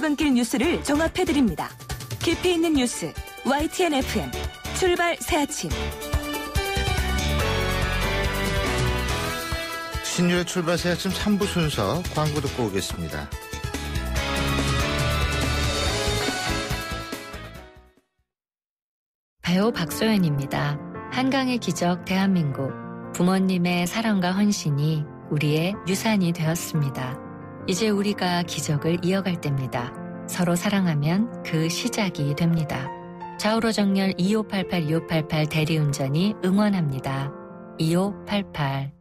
출근길 뉴스를 종합해드립니다. 깊이 있는 뉴스 YTN FM 출발 새아침. 신유의 출발 새아침 3부 순서 광고 듣고 오겠습니다. 배우 박소연입니다. 한강의 기적 대한민국. 부모님의 사랑과 헌신이 우리의 유산이 되었습니다. 이제 우리가 기적을 이어갈 때입니다. 서로 사랑하면 그 시작이 됩니다. 좌우로 정렬 2588 대리운전이 응원합니다. 2588.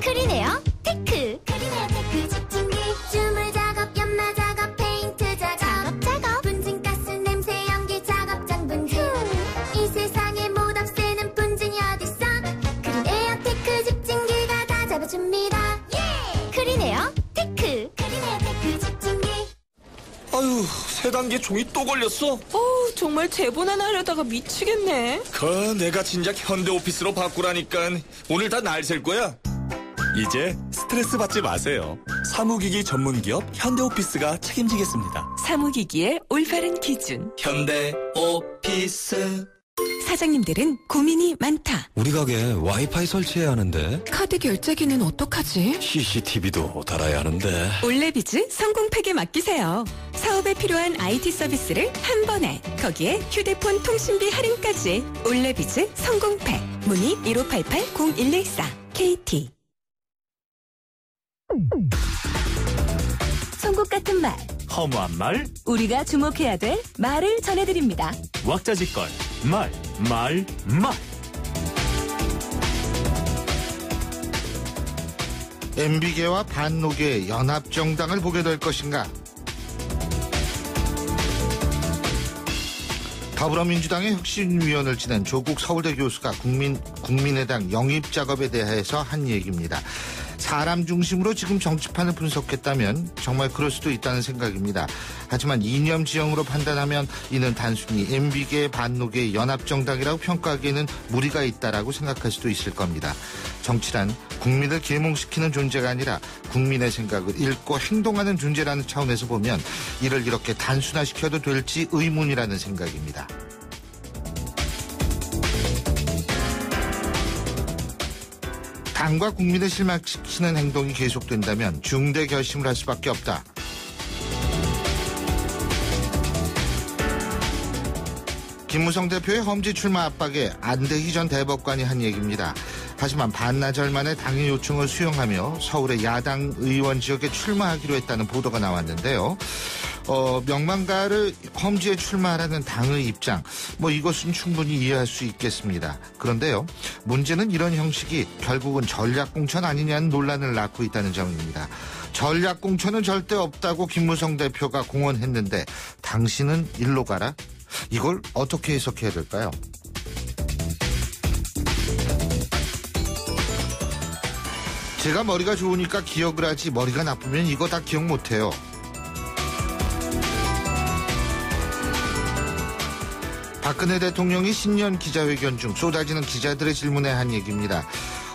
크리네어 테크. 크리네어 테크 집중기 주물 작업 연마 작업 페인트 작업 분진가스 냄새 연기 작업 장 분진. 이 세상에 못 없애는 분진이 어딨어. 크리네어 테크 집중기가 다 잡아줍니다. 예! 크리네어 테크. 크리네어 테크 집중기. 아유, 세 단계 종이 또 걸렸어. 정말 재본하나 하려다가 미치겠네. 내가 진작 현대오피스로 바꾸라니까. 오늘 다 날 셀 거야. 이제 스트레스 받지 마세요. 사무기기 전문기업 현대오피스가 책임지겠습니다. 사무기기의 올바른 기준. 현대오피스. 사장님들은 고민이 많다. 우리 가게 와이파이 설치해야 하는데 카드 결제기는 어떡하지? CCTV도 달아야 하는데. 올레비즈 성공팩에 맡기세요. 사업에 필요한 IT 서비스를 한 번에. 거기에 휴대폰 통신비 할인까지. 올레비즈 성공팩. 문의 1588-0114 KT. 송곳 같은 말, 허무한 말, 우리가 주목해야 될 말을 전해드립니다. 왁자지껄, 말. MB계와 반노계 연합정당을 보게 될 것인가? 더불어민주당의 혁신위원을 지낸 조국 서울대 교수가 국민의당 영입작업에 대해서 한 얘기입니다. 사람 중심으로 지금 정치판을 분석했다면 정말 그럴 수도 있다는 생각입니다. 하지만 이념 지형으로 판단하면 이는 단순히 MB계 반노계 연합정당이라고 평가하기에는 무리가 있다라고 생각할 수도 있을 겁니다. 정치란 국민을 계몽시키는 존재가 아니라 국민의 생각을 읽고 행동하는 존재라는 차원에서 보면 이를 이렇게 단순화시켜도 될지 의문이라는 생각입니다. 당과 국민을 실망시키는 행동이 계속된다면 중대 결심을 할 수밖에 없다. 김무성 대표의 험지 출마 압박에 안대희 전 대법관이 한 얘기입니다. 하지만 반나절 만에 당의 요청을 수용하며 서울의 야당 의원 지역에 출마하기로 했다는 보도가 나왔는데요. 명망가를 험지에 출마하라는 당의 입장, 이것은 충분히 이해할 수 있겠습니다. 그런데요, 문제는 이런 형식이 결국은 전략공천 아니냐는 논란을 낳고 있다는 점입니다. 전략공천은 절대 없다고 김무성 대표가 공언했는데 당신은 일로 가라? 이걸 어떻게 해석해야 될까요? 제가 머리가 좋으니까 기억을 하지 머리가 나쁘면 이거 다 기억 못해요. 박근혜 대통령이 신년 기자회견 중 쏟아지는 기자들의 질문에 한 얘기입니다.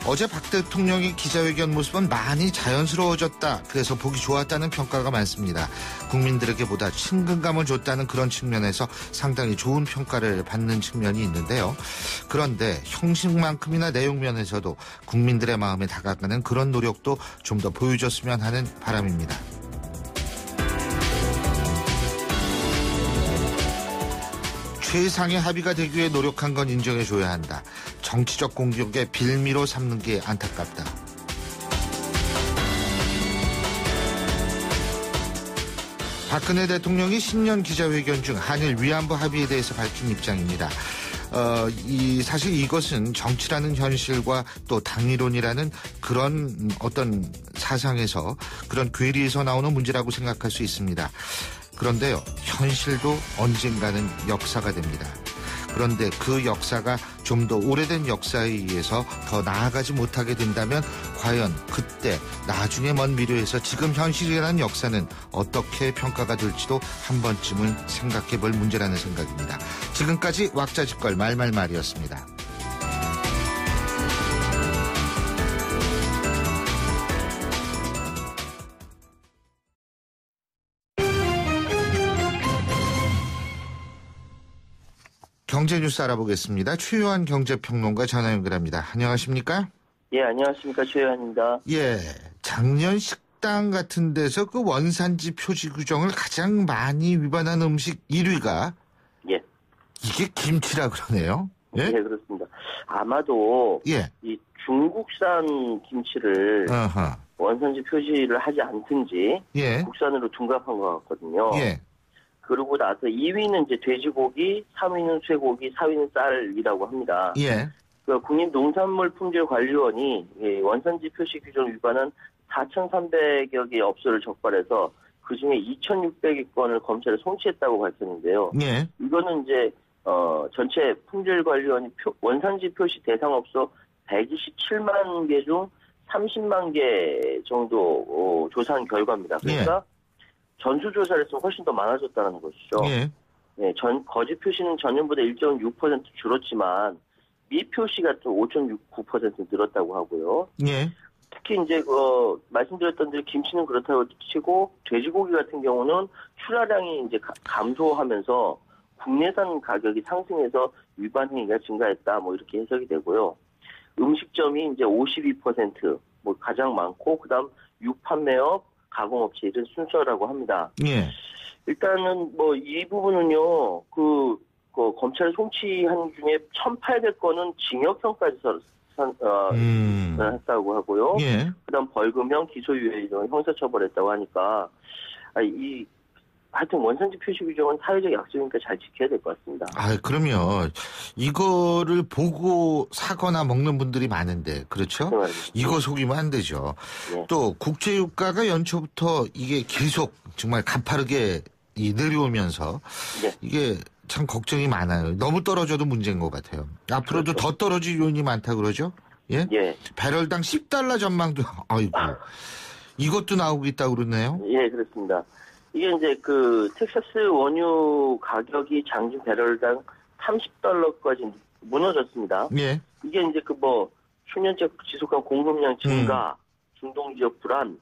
어제 박 대통령의 기자회견 모습은 많이 자연스러워졌다. 그래서 보기 좋았다는 평가가 많습니다. 국민들에게 보다 친근감을 줬다는 그런 측면에서 상당히 좋은 평가를 받는 측면이 있는데요. 그런데 형식만큼이나 내용 면에서도 국민들의 마음에 다가가는 그런 노력도 좀 더 보여줬으면 하는 바람입니다. 최상의 합의가 되기 위해 노력한 건 인정해줘야 한다. 정치적 공격에 빌미로 삼는 게 안타깝다. 박근혜 대통령이 신년 기자회견 중 한일 위안부 합의에 대해서 밝힌 입장입니다. 사실 이것은 정치라는 현실과 또 당이론이라는 그런 어떤 사상에서 그런 괴리에서 나오는 문제라고 생각할 수 있습니다. 그런데요, 현실도 언젠가는 역사가 됩니다. 그런데 그 역사가 좀 더 오래된 역사에 의해서 더 나아가지 못하게 된다면 과연 그때 나중에 먼 미래에서 지금 현실이라는 역사는 어떻게 평가가 될지도 한 번쯤은 생각해 볼 문제라는 생각입니다. 지금까지 왁자지껄 말말말이었습니다. 경제 뉴스 알아보겠습니다. 최요한 경제평론가 전화 연결합니다. 안녕하십니까? 예, 안녕하십니까. 최요한입니다. 예, 작년 식당 같은 데서 그 원산지 표시 규정을 가장 많이 위반한 음식 1위가 예. 이게 김치라 그러네요. 예, 예, 그렇습니다. 아마도 예. 이 중국산 김치를 어허. 원산지 표시를 하지 않든지 예. 국산으로 둔갑한 것 같거든요. 예. 그러고 나서 2위는 이제 돼지고기, 3위는 쇠고기, 4위는 쌀이라고 합니다. 예. 그 국립농산물품질관리원이 이 원산지 표시 규정 위반한 4,300여 개의 업소를 적발해서 그중에 2,600여 건을 검찰에 송치했다고 밝혔는데요. 예. 이거는 이제 전체 품질관리원이 원산지 표시 대상 업소 127만 개 중 30만 개 정도 조사한 결과입니다. 그러니까 전수조사를 했으면 훨씬 더 많아졌다는 것이죠. 예. 네, 거짓 표시는 전년보다 1.6% 줄었지만 미표시가 또 5.9% 늘었다고 하고요. 예. 특히 이제 말씀드렸던 대로 김치는 그렇다고 치고 돼지고기 같은 경우는 출하량이 이제 감소하면서 국내산 가격이 상승해서 위반 행위가 증가했다. 뭐 이렇게 해석이 되고요. 음식점이 이제 52% 뭐 가장 많고 그다음 육판매업, 가공업체 이런 순서라고 합니다. 예. 일단은 뭐 이 부분은요. 그 검찰 송치한 중에 1,800건은 징역형까지 했다고 하고요. 예. 그다음 벌금형, 기소유예 등 형사처벌했다고 하니까 하여튼 원산지 표시 규정은 사회적 약속이니까 잘 지켜야 될 것 같습니다. 그러면 이거를 보고 사거나 먹는 분들이 많은데 그렇죠? 네, 이거 속이면 안 되죠. 네. 또 국제유가가 연초부터 이게 계속 정말 가파르게 내려오면서 네. 이게 참 걱정이 많아요. 너무 떨어져도 문제인 것 같아요. 앞으로도 그렇죠. 더 떨어질 요인이 많다 그러죠? 예? 예. 배럴당 $10 전망도 아이고 이것도 나오고 있다고 그러네요. 예, 그렇습니다. 이게 이제 그 텍사스 원유 가격이 장중 배럴당 $30까지 무너졌습니다. 예. 이게 이제 수년째 지속한 공급량 증가, 중동 지역 불안,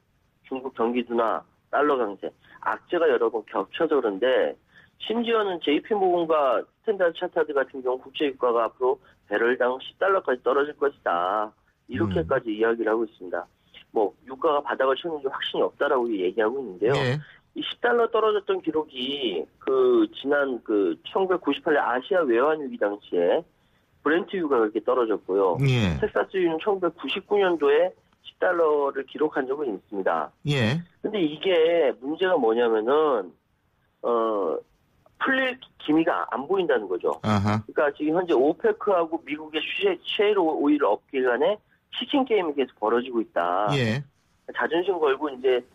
중국 경기 둔화, 달러 강세, 악재가 여러 번 겹쳐서 그런데 심지어는 JP모건과 스탠다드 차타드 같은 경우 국제유가가 앞으로 배럴당 $10까지 떨어질 것이다. 이렇게까지 이야기를 하고 있습니다. 뭐 유가가 바닥을 쳤는지 확신이 없다라고 얘기하고 있는데요. 예. 이 $10 떨어졌던 기록이 지난 1998년 아시아 외환 위기 당시에 브렌트 유가가 이렇게 떨어졌고요. 예. 텍사스유는 1999년도에 $10를 기록한 적은 있습니다. 예. 근데 이게 문제가 뭐냐면은 풀릴 기미가 안 보인다는 거죠. 아하. 그러니까 지금 현재 오페크하고 미국의 셰일 오일 업계 간에 치킨 게임이 계속 벌어지고 있다. 예. 자존심 걸고 이제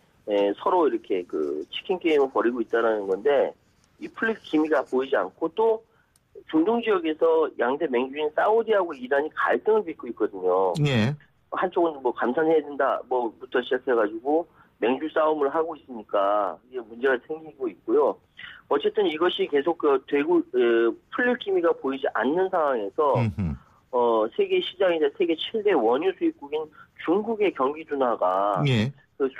서로 이렇게 치킨 게임을 벌이고 있다는 건데 이 풀릴 기미가 보이지 않고 또 중동 지역에서 양대 맹주인 사우디하고 이란이 갈등을 빚고 있거든요. 예. 한쪽은 감산해야 된다 부터 시작해가지고 맹주 싸움을 하고 있으니까 이게 문제가 생기고 있고요. 어쨌든 이것이 계속 풀릴 기미가 보이지 않는 상황에서 세계 시장이자 세계 최대 원유 수입국인 중국의 경기 둔화가 예.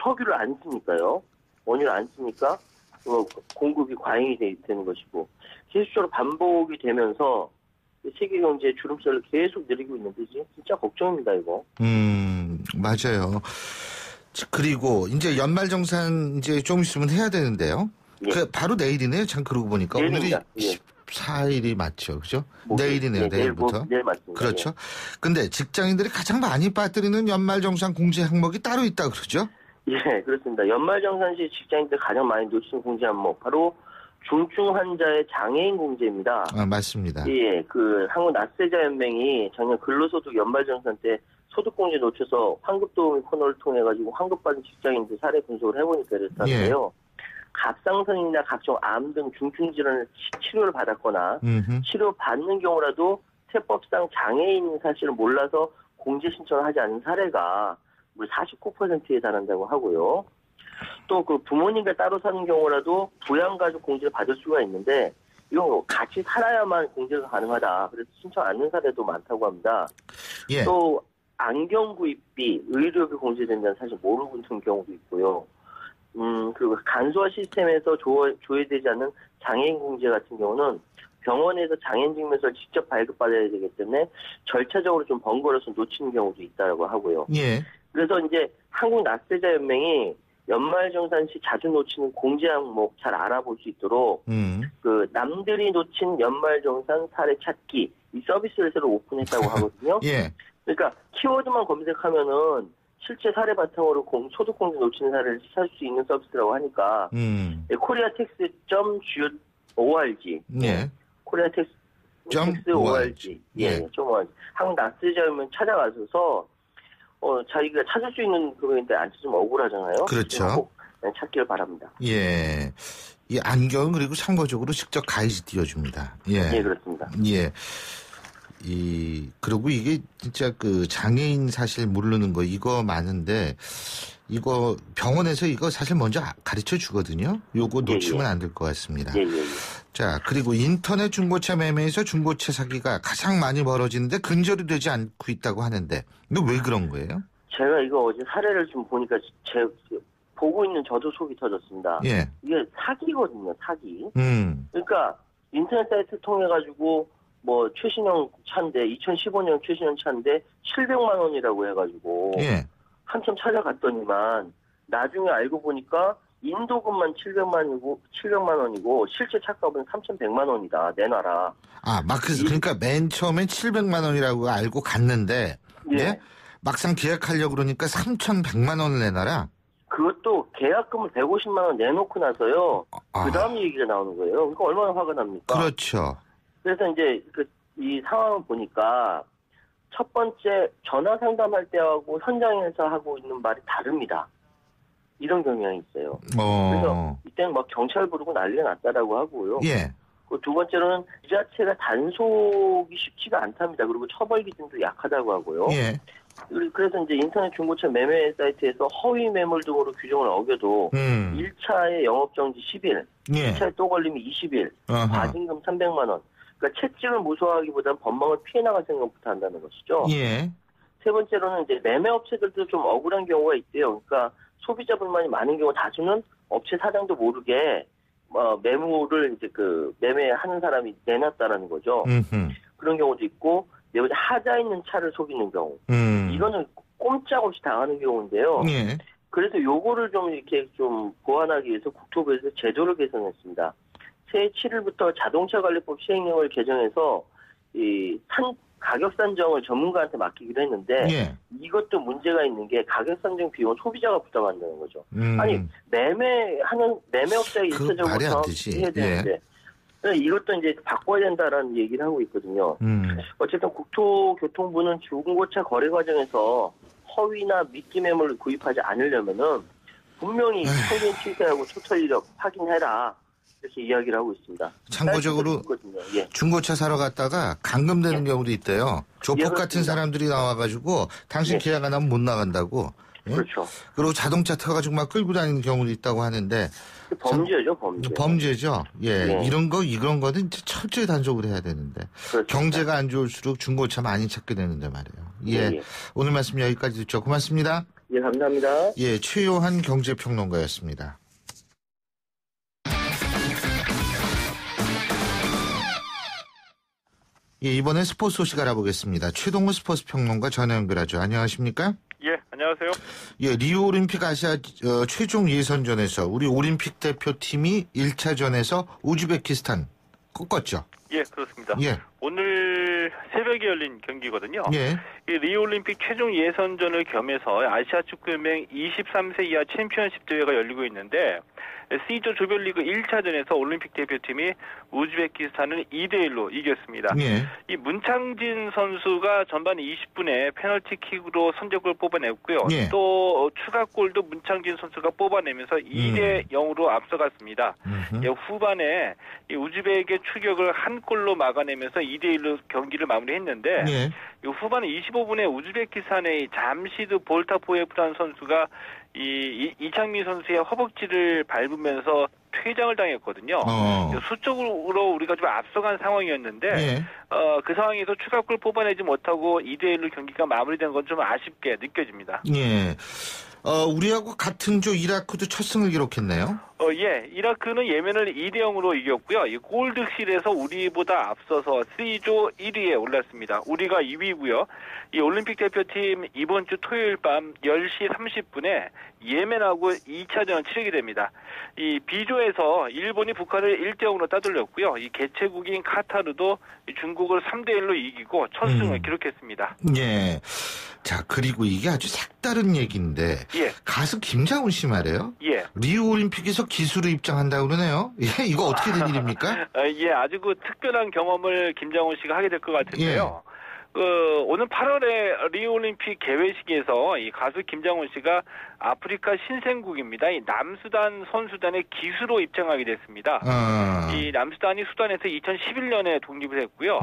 석유를 안 쓰니까요. 원유를 안 쓰니까 공급이 과잉이 되는 것이고 계속적으로 반복이 되면서 세계 경제의 주름살을 계속 내리고 있는데 진짜 걱정입니다, 이거. 맞아요. 그리고 이제 연말정산 이제 좀 있으면 해야 되는데요. 예. 바로 내일이네요. 참 그러고 보니까 내일입니다. 오늘이 14일이 맞죠, 그죠? 내일이네요, 예, 내일부터. 내일 맞습니다. 그렇죠. 예. 근데 직장인들이 가장 많이 빠뜨리는 연말정산 공제 항목이 따로 있다 그러죠? 예, 그렇습니다. 연말정산 시 직장인들 가장 많이 놓치는 공제 항목 바로 중증 환자의 장애인 공제입니다. 맞습니다. 예, 한국 납세자연맹이 작년 근로소득 연말정산 때 소득공제 놓쳐서 환급도우미 코너를 통해 가지고 환급받은 직장인들 사례 분석을 해보니까 그랬다는데요. 갑상선이나 각종 암 등 중증 질환을 치료를 받았거나 치료 받는 경우라도 세법상 장애인인 사실을 몰라서 공제 신청을 하지 않는 사례가 무려 49%에 달한다고 하고요. 또 부모님과 따로 사는 경우라도 부양가족 공제를 받을 수가 있는데 이건 같이 살아야만 공제가 가능하다. 그래서 신청 않는 사례도 많다고 합니다. 예. 또 안경 구입비, 의료비 공제된다는 사실 모르고 있는 경우도 있고요. 그리고 간소화 시스템에서 조회되지 않는 장애인 공제 같은 경우는 병원에서 장애인증명서를 직접 발급받아야 되기 때문에 절차적으로 좀 번거로워서 놓치는 경우도 있다고 하고요. 예. 그래서 이제 한국 낯세자연맹이 연말정산 시 자주 놓치는 공지 항목 잘 알아볼 수 있도록 그 남들이 놓친 연말정산 사례 찾기 이 서비스를 새로 오픈했다고 하거든요. 예. 그러니까 키워드만 검색하면은 실제 사례 바탕으로 소득공제 놓치는 사례를 찾을 수 있는 서비스라고 하니까 koreatax.org 예. koreatax.org 예. 한국 낯세자연맹 찾아가셔서 자기가 찾을 수 있는 그거인데 안 찾으면 억울하잖아요. 그렇죠. 꼭 찾기를 바랍니다. 예. 이 안경 그리고 참고적으로 직접 가이드 띄워줍니다. 예. 예, 그렇습니다. 예. 그리고 이게 진짜 그 장애인 사실 모르는 거 이거 많은데 이거 병원에서 이거 사실 먼저 가르쳐 주거든요. 요거 놓치면 안 될 것 같습니다. 예. 자, 그리고 인터넷 중고차 매매에서 중고차 사기가 가장 많이 벌어지는데 근절이 되지 않고 있다고 하는데 이거 왜 그런 거예요? 제가 이거 어제 사례를 좀 보니까 보고 있는 저도 속이 터졌습니다. 예. 이게 사기거든요, 사기. 그러니까 인터넷 사이트 통해 가지고 뭐 최신형 차인데 2015년 최신형 차인데 700만 원이라고 해가지고 예. 한참 찾아갔더니만 나중에 알고 보니까 인도금만 700만 원이고 실제 차값은 3,100만 원이다. 내놔라. 아, 그러니까 맨 처음엔 700만 원이라고 알고 갔는데 예? 막상 계약하려고 그러니까 3,100만 원을 내놔라. 그것도 계약금을 150만 원 내놓고 나서요. 그 다음 얘기가 나오는 거예요. 그러니까 얼마나 화가 납니까? 그렇죠. 그래서 이제 이 상황을 보니까 첫 번째 전화 상담할 때하고 현장에서 하고 있는 말이 다릅니다. 이런 경향이 있어요. 그래서 이때는 막 경찰 부르고 난리가 났다라고 하고요. 예. 두 번째로는 이 자체가 단속이 쉽지가 않답니다. 그리고 처벌 기준도 약하다고 하고요. 예. 그래서 이제 인터넷 중고차 매매 사이트에서 허위 매물 등으로 규정을 어겨도 1차의 영업정지 10일, 예. 2차에 또 걸리면 20일, 과징금 300만 원. 그러니까 채찍을 무서워하기보다는 법망을 피해 나갈 생각부터 한다는 것이죠. 예. 세 번째로는 이제 매매업체들도 좀 억울한 경우가 있대요. 그러니까 소비자 불만이 많은 경우 다수는 업체 사장도 모르게 매물을 이제 매매하는 사람이 내놨다라는 거죠. 그런 경우도 있고, 하자 있는 차를 속이는 경우. 이거는 꼼짝없이 당하는 경우인데요. 예. 그래서 요거를 좀 이렇게 좀 보완하기 위해서 국토부에서 제도를 개선했습니다. 새해 7일부터 자동차관리법 시행령을 개정해서 가격 산정을 전문가한테 맡기기로 했는데 예. 이것도 문제가 있는 게 가격 산정 비용은 소비자가 부담한다는 거죠. 아니 매매업자가 일차적으로 해야 되는데 이것도 이제 바꿔야 된다라는 얘기를 하고 있거든요. 어쨌든 국토교통부는 중고차 거래 과정에서 허위나 미끼 매물을 구입하지 않으려면은 분명히 성인 취재하고 초털 이력 확인해라. 이렇게 이야기를 하고 있습니다. 참고적으로 예. 중고차 사러 갔다가 감금되는 경우도 있대요. 조폭 같은 사람들이 나와가지고 당신 계약 안 하면 못 나간다고. 예? 그렇죠. 그리고 자동차 타가지고 막 끌고 다니는 경우도 있다고 하는데. 범죄죠, 범죄. 범죄죠. 예. 이런 거는 철저히 단속을 해야 되는데. 그렇습니다. 경제가 안 좋을수록 중고차 많이 찾게 되는데 말이에요. 예. 오늘 말씀 여기까지 듣죠. 고맙습니다. 예, 감사합니다. 예, 최요한 경제평론가였습니다. 예, 이번엔 스포츠 소식 알아보겠습니다. 최동훈 스포츠 평론가 전화 연결하죠. 안녕하십니까? 예, 안녕하세요. 예, 리우 올림픽 아시아 최종 예선전에서 우리 올림픽 대표팀이 1차전에서 우즈베키스탄 꺾었죠. 예, 그렇습니다. 예. 오늘 새벽에 열린 경기거든요. 예. 이 리우 올림픽 최종 예선전을 겸해서 아시아 축구연맹 23세 이하 챔피언십 대회가 열리고 있는데 C조 조별리그 1차전에서 올림픽 대표팀이 우즈베키스탄을 2대1로 이겼습니다. 예. 이 문창진 선수가 전반 20분에 페널티킥으로 선제골을 뽑아냈고요. 예. 또 추가골도 문창진 선수가 뽑아내면서 2대0으로 앞서갔습니다. 예, 후반에 이 우즈벡의 추격을 한 골로 막아내면서 2대1로 경기를 마무리했는데 예. 이 후반 25분에 우즈베키스탄의 잠시드 볼타포예프라는 선수가 이창민 선수의 허벅지를 밟으면서 퇴장을 당했거든요. 수적으로 우리가 좀 앞서간 상황이었는데 예. 그 상황에서 추가골 뽑아내지 못하고 2대1로 경기가 마무리된 건 좀 아쉽게 느껴집니다. 예. 우리하고 같은 조 이라크도 첫 승을 기록했네요. 예. 이라크는 예멘을 2대0으로 이겼고요. 이 골드실에서 우리보다 앞서서 C조 1위에 올랐습니다. 우리가 2위고요. 이 올림픽 대표팀 이번 주 토요일 밤 10시 30분에 예멘하고 2차전을 치르게 됩니다. 이 B조에서 일본이 북한을 1대0으로 따돌렸고요. 이 개최국인 카타르도 중국을 3대1로 이기고 첫 승을 기록했습니다. 예. 자, 그리고 이게 아주 색다른 얘기인데 예. 가수 김장훈 씨 말이에요. 예. 리우 올림픽에서 기수로 입장한다고 그러네요. 예, 이거 어떻게 된 일입니까? 예, 아주 그 특별한 경험을 김장훈 씨가 하게 될 것 같은데요. 예. 오는 8월에 리우올림픽 개회식에서 이 가수 김장훈 씨가 아프리카 신생국입니다. 이 남수단 선수단의 기수로 입장하게 됐습니다. 이 남수단이 수단에서 2011년에 독립을 했고요.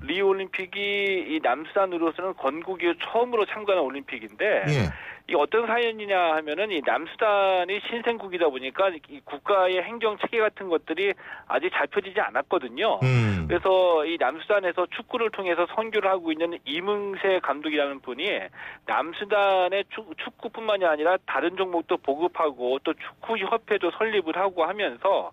리우올림픽이 이 남수단으로서는 건국 이후 처음으로 참가한 올림픽인데 예. 이 어떤 사연이냐 하면은 이 남수단이 신생국이다 보니까 이 국가의 행정 체계 같은 것들이 아직 잘 펴지지 않았거든요. 그래서 이 남수단에서 축구를 통해서 선교를 하고 있는 이문세 감독이라는 분이 남수단의 축구뿐만이 아니라 다른 종목도 보급하고 또 축구협회도 설립을 하고 하면서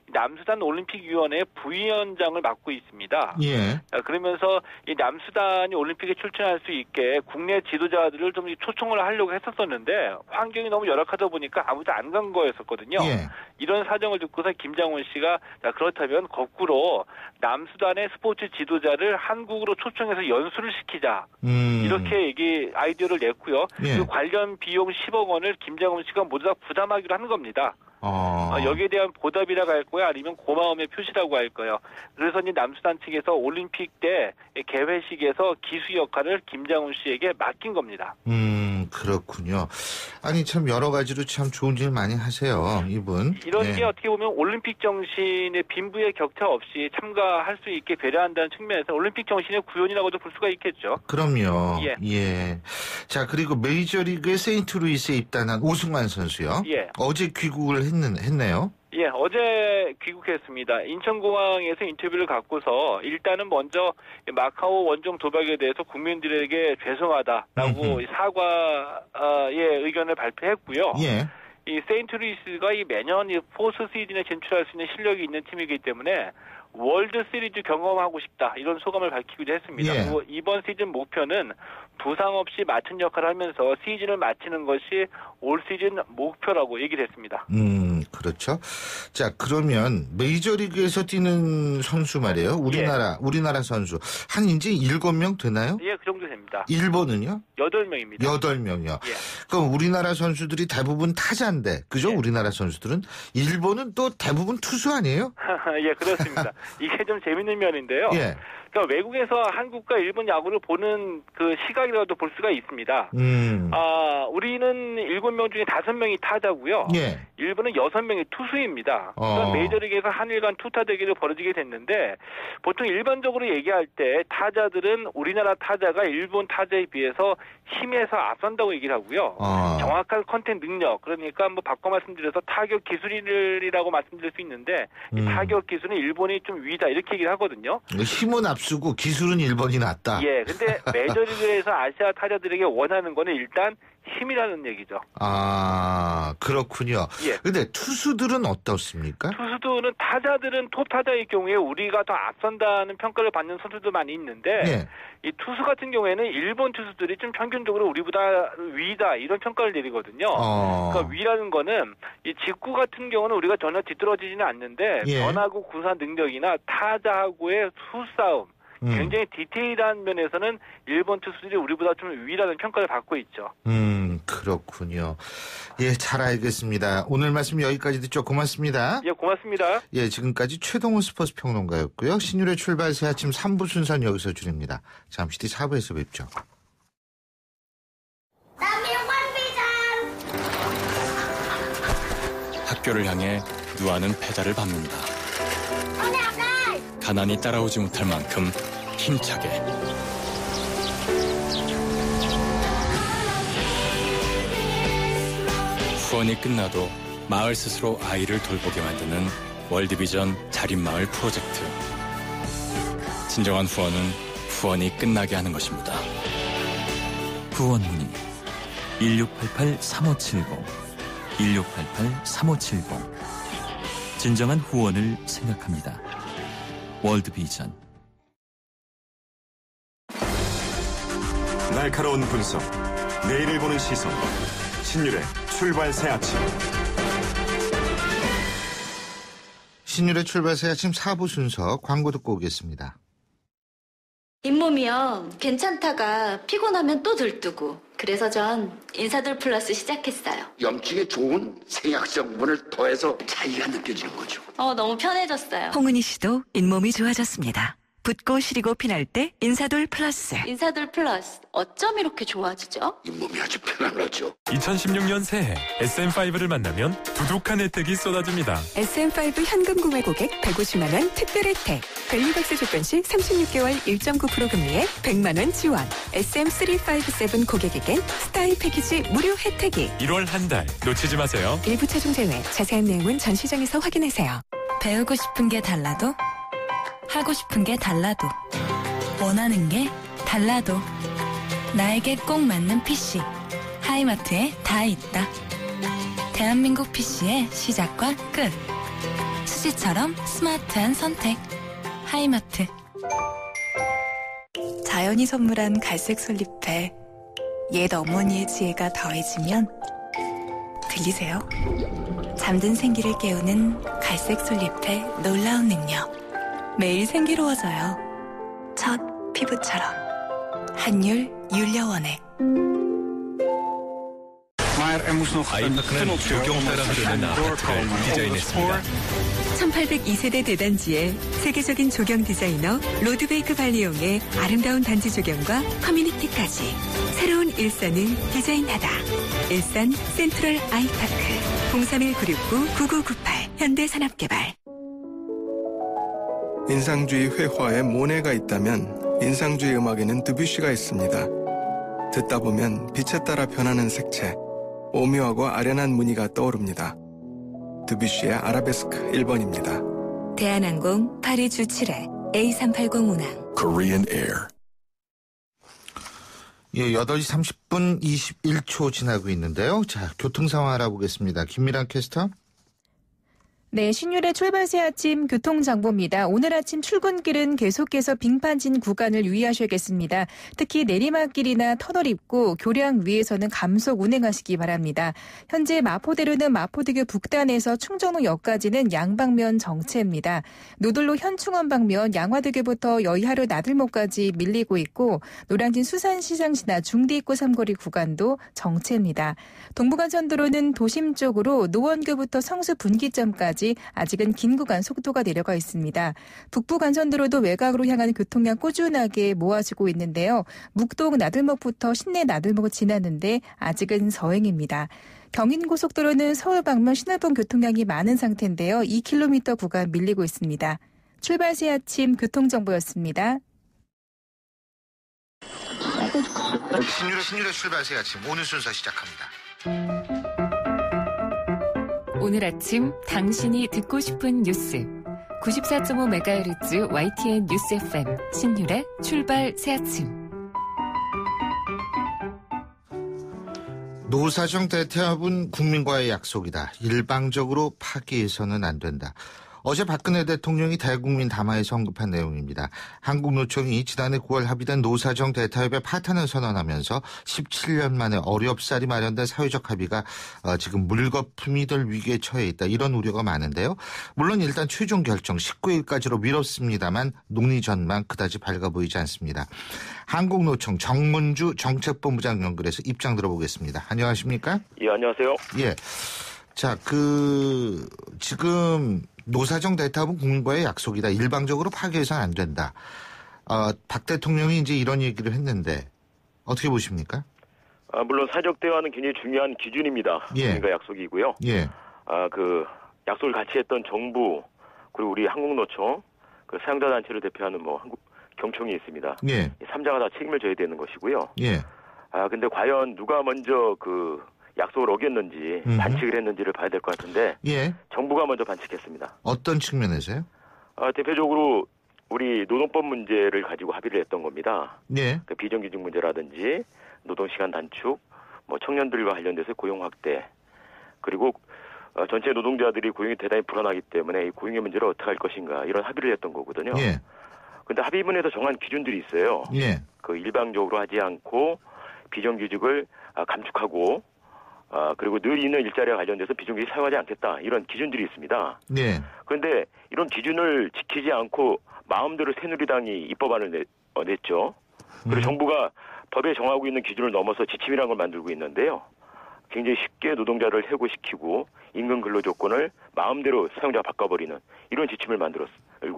남수단 올림픽위원회 부위원장을 맡고 있습니다. 예. 그러면서 이 남수단이 올림픽에 출전할 수 있게 국내 지도자들을 좀 초청을 하려고 했었었는데 환경이 너무 열악하다 보니까 아무도 안 간 거였었거든요. 예. 이런 사정을 듣고서 김장훈 씨가 자, 그렇다면 거꾸로 남수단의 스포츠 지도자를 한국으로 초청해서 연수를 시키자. 이렇게 아이디어를 냈고요. 예. 그 관련 비용 10억 원을 김장훈 씨가 모두 다 부담하기로 하는 겁니다. 여기에 대한 보답이라고 할 거야 아니면 고마움의 표시라고 할 거예요. 그래서 이제 남수단 측에서 올림픽 때 개회식에서 기수 역할을 김장훈 씨에게 맡긴 겁니다. 그렇군요. 아니 참 여러 가지로 참 좋은 일 많이 하세요, 이분. 이런 예. 게 어떻게 보면 올림픽 정신의 빈부의 격차 없이 참가할 수 있게 배려한다는 측면에서 올림픽 정신의 구현이라고도 볼 수가 있겠죠. 그럼요. 예. 예. 자, 그리고 메이저리그의 세인트루이스에 입단한 오승환 선수요. 예. 어제 귀국을 했네요. 예, 어제 귀국했습니다. 인천공항에서 인터뷰를 갖고서 일단은 먼저 마카오 원정 도박에 대해서 국민들에게 죄송하다라고 사과의 의견을 발표했고요. 예. 이 세인트루이스가 매년 포스트 시즌에 진출할 수 있는 실력이 있는 팀이기 때문에 월드 시리즈 경험하고 싶다 이런 소감을 밝히기도 했습니다. 예. 그리고 이번 시즌 목표는 부상 없이 맡은 역할을 하면서 시즌을 마치는 것이 올 시즌 목표라고 얘기를 했습니다. 그렇죠. 자, 그러면 메이저리그에서 뛰는 선수 말이에요. 우리나라 선수 한 이제 7명 되나요? 예, 그 정도 됩니다. 일본은요? 8명입니다. 8명이요. 예. 그럼 우리나라 선수들이 대부분 타자인데, 그죠? 예. 우리나라 선수들은 일본은 또 대부분 투수 아니에요? 예, 그렇습니다. 이게 좀 재밌는 면인데요. 예. 그러니까 외국에서 한국과 일본 야구를 보는 그 시각이라도 볼 수가 있습니다. 우리는 7명 중에 5명이 타자고요. 예. 일본은 6명이 투수입니다. 그러니까 메이저리그에서 한일 간 투타 대결이 벌어지게 됐는데 보통 일반적으로 얘기할 때 타자들은 우리나라 타자가 일본 타자에 비해서 힘에서 앞선다고 얘기를 하고요. 정확한 컨택 능력, 그러니까 뭐 바꿔 말씀드려서 타격 기술이라고 말씀드릴 수 있는데 이 타격 기술은 일본이 좀 위다 이렇게 얘기를 하거든요. 힘은 앞서고 기술은 일본이 낫다. 예, 근데 메이저리그에서 아시아 타자들에게 원하는 거는 일단 힘이라는 얘기죠. 아, 그렇군요. 예. 근데 투수들은 어떻습니까? 투수들은 타자들은 톱 타자의 경우에 우리가 더 앞선다는 평가를 받는 선수도 많이 있는데 예. 이 투수 같은 경우에는 일본 투수들이 좀 평균적으로 우리보다 위다 이런 평가를 내리거든요. 그러니까 위라는 거는 이 직구 같은 경우는 우리가 전혀 뒤떨어지지는 않는데 예. 변화구 구사 능력이나 타자하고의 수싸움 굉장히 디테일한 면에서는 일본 투수들이 우리보다 좀 위라는 평가를 받고 있죠. 그렇군요. 예, 잘 알겠습니다. 오늘 말씀 여기까지 듣죠. 고맙습니다. 예, 고맙습니다. 예, 지금까지 최동훈 스포츠 평론가였고요. 신율의 출발 새 아침 3부 순서는 여기서 줄입니다. 잠시 뒤 4부에서 뵙죠. 학교를 향해 누아는 페달을 밟는다. 가난이 따라오지 못할 만큼 힘차게. 후원이 끝나도 마을 스스로 아이를 돌보게 만드는 월드비전 자립마을 프로젝트. 진정한 후원은 후원이 끝나게 하는 것입니다. 후원 문의 1688-3570 1688-3570. 진정한 후원을 생각합니다. 월드비전. 날카로운 분석, 내일을 보는 시선, 신율의 출발 새 아침. 신율의 출발 새 아침 4부 순서 광고 듣고 오겠습니다. 잇몸이요. 괜찮다가 피곤하면 또 들뜨고. 그래서 전 인사돌 플러스 시작했어요. 염증에 좋은 생약 성분을 더해서 차이가 느껴지는 거죠. 너무 편해졌어요. 홍은희 씨도 잇몸이 좋아졌습니다. 붓고 시리고 피날 때 인사돌 플러스. 인사돌 플러스. 어쩜 이렇게 좋아지죠? 잇몸이 아주 편안하죠. 2016년 새해 SM5를 만나면 두둑한 혜택이 쏟아집니다. SM5 현금 구매 고객 150만 원 특별 혜택. 밸류박스 조건 시 36개월 1.9% 금리에 100만 원 지원. SM357 고객에겐 스타일 패키지 무료 혜택이. 1월 한 달 놓치지 마세요. 일부 차종 제외. 자세한 내용은 전 시장에서 확인하세요. 배우고 싶은 게 달라도 하고 싶은 게 달라도 원하는 게 달라도 나에게 꼭 맞는 PC 하이마트에 다 있다. 대한민국 PC의 시작과 끝. 수지처럼 스마트한 선택 하이마트. 자연이 선물한 갈색 솔잎에 옛 어머니의 지혜가 더해지면 들리세요? 잠든 생기를 깨우는 갈색 솔잎의 놀라운 능력. 매일 생기로워져요. 첫 피부처럼. 한율 윤려원액. 아이파크는 조경따라 흐르는 아파트를 디자인했습니다. 1802세대 대단지에 세계적인 조경 디자이너 로드베이크 발리용의 아름다운 단지 조경과 커뮤니티까지 새로운 일산을 디자인하다. 일산 센트럴 아이파크 031-969-9998 현대산업개발. 인상주의 회화에 모네가 있다면 인상주의 음악에는 드뷔시가 있습니다. 듣다 보면 빛에 따라 변하는 색채, 오묘하고 아련한 무늬가 떠오릅니다. 드뷔시의 아라베스크 1번입니다. 대한항공 파리 주7회 A380 운항. Korean Air. 예, 8시 30분 21초 지나고 있는데요. 자, 교통 상황 알아보겠습니다. 김미란 캐스터. 네, 신율의 출발 새 아침 교통정보입니다. 오늘 아침 출근길은 계속해서 빙판진 구간을 유의하셔야겠습니다. 특히 내리막길이나 터널 입구, 교량 위에서는 감속 운행하시기 바랍니다. 현재 마포대로는 마포대교 북단에서 충정로역까지는 양방면 정체입니다. 노들로 현충원 방면 양화대교부터 여의하로 나들목까지 밀리고 있고 노량진 수산시장 지나 중대입구 삼거리 구간도 정체입니다. 동부간선도로는 도심 쪽으로 노원교부터 성수 분기점까지 아직은 긴 구간 속도가 내려가 있습니다. 북부간선도로도 외곽으로 향하는 교통량 꾸준하게 모아지고 있는데요. 묵동 나들목부터 신내 나들목을 지나는데 아직은 서행입니다. 경인고속도로는 서울 방면 신월분 교통량이 많은 상태인데요. 2km 구간 밀리고 있습니다. 출발 새 아침 교통정보였습니다. 신율의 출발 새 아침 오늘 순서 시작합니다. 오늘 아침 당신이 듣고 싶은 뉴스 94.5MHz YTN 뉴스 FM 신율의 출발 새 아침. 노사정 대퇴합은 국민과의 약속이다. 일방적으로 파기해서는 안 된다. 어제 박근혜 대통령이 대국민 담화에서 언급한 내용입니다. 한국노총이 지난해 9월 합의된 노사정 대타협의 파탄을 선언하면서 17년 만에 어렵사리 마련된 사회적 합의가 지금 물거품이 될 위기에 처해 있다. 이런 우려가 많은데요. 물론 일단 최종 결정 19일까지로 미뤘습니다만 논의 전망 그다지 밝아 보이지 않습니다. 한국노총 정문주 정책본부장 연결해서 입장 들어보겠습니다. 안녕하십니까? 예, 안녕하세요. 예. 자, 지금 노사정 대타협은 국민과의 약속이다. 일방적으로 파기해서는 안 된다. 박 대통령이 이제 이런 얘기를 했는데 어떻게 보십니까? 물론 사회적 대화는 굉장히 중요한 기준입니다. 예. 국민과 약속이고요. 예. 약속을 같이 했던 정부 그리고 우리 한국노총 사용자 단체를 대표하는 한국 경총이 있습니다. 예. 3자가 다 책임을 져야 되는 것이고요. 예. 근데 과연 누가 먼저 약속을 어겼는지 반칙을 했는지를 봐야 될 것 같은데 예. 정부가 먼저 반칙했습니다. 어떤 측면에서요? 대표적으로 우리 노동법 문제를 가지고 합의를 했던 겁니다. 예. 비정규직 문제라든지 노동시간 단축, 청년들과 관련돼서 고용 확대, 그리고 전체 노동자들이 고용이 대단히 불안하기 때문에 이 고용의 문제를 어떻게 할 것인가 이런 합의를 했던 거거든요. 예. 근데 합의문에서 정한 기준들이 있어요. 예. 그 일방적으로 하지 않고 비정규직을 감축하고 그리고 늘 있는 일자리와 관련돼서 비정규직 사용하지 않겠다 이런 기준들이 있습니다. 네. 그런데 이런 기준을 지키지 않고 마음대로 새누리당이 입법안을 냈죠. 그리고 정부가 법에 정하고 있는 기준을 넘어서 지침이라는 걸 만들고 있는데요. 굉장히 쉽게 노동자를 해고시키고 임금 근로 조건을 마음대로 사용자가 바꿔버리는 이런 지침을 만들고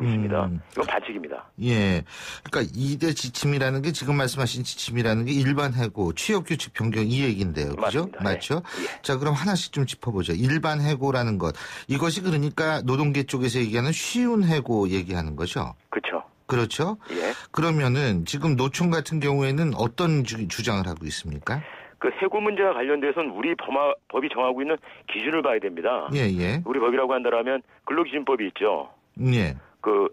있습니다. 이건 반칙입니다. 예. 그러니까 2대 지침이라는 게 지금 말씀하신 지침이라는 게 일반 해고, 취업규칙 변경 이 얘기인데요. 그죠? 맞습니다. 맞죠? 예. 자, 그럼 하나씩 좀 짚어보죠. 일반 해고라는 것. 이것이 그러니까 노동계 쪽에서 얘기하는 쉬운 해고 얘기하는 거죠? 그렇죠. 그렇죠? 예. 그러면은 지금 노총 같은 경우에는 어떤 주장을 하고 있습니까? 그 해고 문제와 관련돼서는 우리 법이 정하고 있는 기준을 봐야 됩니다. 예, 예. 우리 법이라고 한다면 근로기준법이 있죠. 예. 그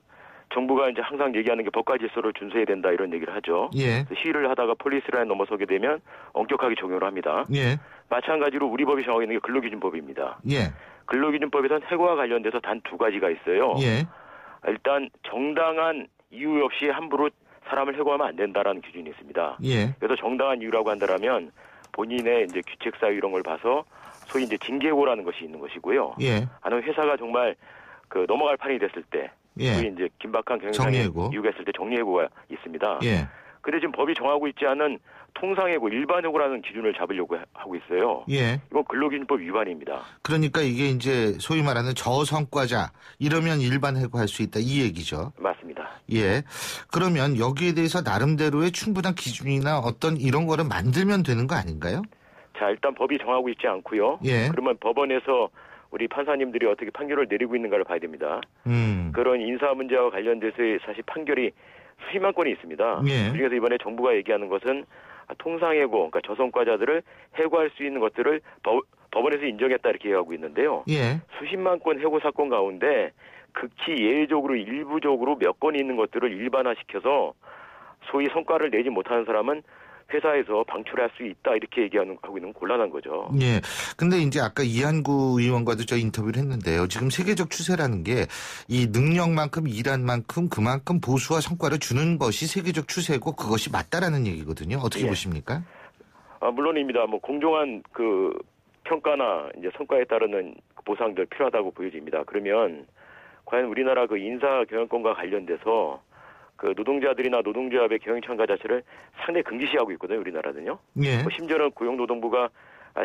정부가 이제 항상 얘기하는 게 법과 질서를 준수해야 된다 이런 얘기를 하죠. 예. 시위를 하다가 폴리스라인 넘어서게 되면 엄격하게 적용을 합니다. 예. 마찬가지로 우리 법이 정하고 있는 게 근로기준법입니다. 예. 근로기준법에서는 해고와 관련돼서 단 두 가지가 있어요. 예. 일단 정당한 이유 없이 함부로 사람을 해고하면 안 된다라는 기준이 있습니다. 예. 그래서 정당한 이유라고 한다면 본인의 이제 규칙 사유 이런 걸 봐서 소위 이제 징계해고라는 것이 있는 것이고요. 예. 아니면 회사가 정말 그 넘어갈 판이 됐을 때, 예. 소위 이제 긴박한 경영상의 이유가 있을 때 정리해고가 있습니다. 예. 근데 지금 법이 정하고 있지 않은 통상해고, 일반해고라는 기준을 잡으려고 하고 있어요. 예. 이건 근로기준법 위반입니다. 그러니까 이게 이제 소위 말하는 저성과자 이러면 일반 해고할 수 있다 이 얘기죠. 맞습니다. 예. 그러면 여기에 대해서 나름대로의 충분한 기준이나 어떤 이런 거를 만들면 되는 거 아닌가요? 자, 일단 법이 정하고 있지 않고요. 예. 그러면 법원에서 우리 판사님들이 어떻게 판결을 내리고 있는가를 봐야 됩니다. 그런 인사 문제와 관련돼서의 사실 판결이 수십만 건이 있습니다. 예. 그중에서 이번에 정부가 얘기하는 것은 통상해고, 그러니까 저성과자들을 해고할 수 있는 것들을 법원에서 인정했다 이렇게 얘기하고 있는데요. 예. 수십만 건 해고 사건 가운데 극히 예외적으로 일부적으로 몇 건이 있는 것들을 일반화시켜서 소위 성과를 내지 못하는 사람은 회사에서 방출할 수 있다 이렇게 하고 있는 건 곤란한 거죠. 예. 근데 이제 아까 이한구 의원과도 저 인터뷰를 했는데요. 지금 세계적 추세라는 게 이 능력만큼 일한 만큼 그만큼 보수와 성과를 주는 것이 세계적 추세고 그것이 맞다라는 얘기거든요. 어떻게 예. 보십니까? 물론입니다. 뭐 공정한 그 평가나 이제 성과에 따르는 보상들 필요하다고 보여집니다. 그러면 과연 우리나라 그 인사 경영권과 관련돼서 그 노동자들이나 노동조합의 경영 참가 자체를 상당히 금기시하고 있거든요, 우리나라는요. 예. 심지어는 고용노동부가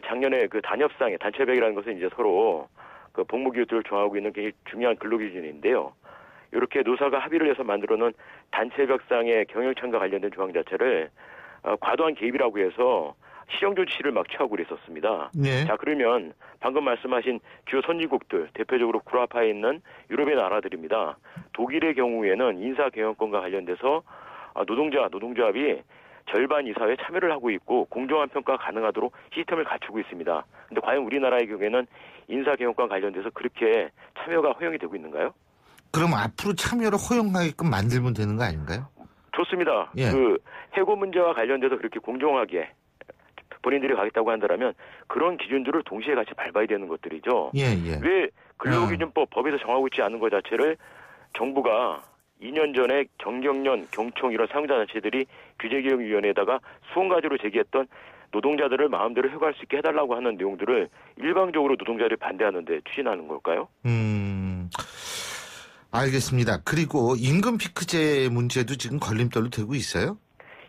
작년에 그 단협상의 단체백이라는 것은 이제 서로 그 복무기준을 정하고 있는 굉장히 중요한 근로기준인데요. 이렇게 노사가 합의를 해서 만들어놓은 단체백상의 경영 참가 관련된 조항 자체를 과도한 개입이라고 해서 시정 조치를 막 취하고 그랬었습니다. 네. 자, 그러면 방금 말씀하신 주요 선진국들, 대표적으로 구라파에 있는 유럽의 나라들입니다. 독일의 경우에는 인사 경영권과 관련돼서 노동조합이 절반 이상의 참여를 하고 있고 공정한 평가가 가능하도록 시스템을 갖추고 있습니다. 그런데 과연 우리나라의 경우에는 인사 경영권 관련돼서 그렇게 참여가 허용이 되고 있는가요? 그럼 앞으로 참여를 허용하게끔 만들면 되는 거 아닌가요? 좋습니다. 예. 그 해고 문제와 관련돼서 그렇게 공정하게 본인들이 가겠다고 한다면 그런 기준들을 동시에 같이 밟아야 되는 것들이죠. 예, 예. 왜 근로기준법 법에서 정하고 있지 않은 것 자체를 정부가 2년 전에 경경련, 경총 이런 사용자단체들이 규제개혁위원회에다가 20가지로 제기했던 노동자들을 마음대로 해고할 수 있게 해달라고 하는 내용들을 일방적으로 노동자들이 반대하는데 추진하는 걸까요? 알겠습니다. 그리고 임금 피크제 문제도 지금 걸림돌로 되고 있어요?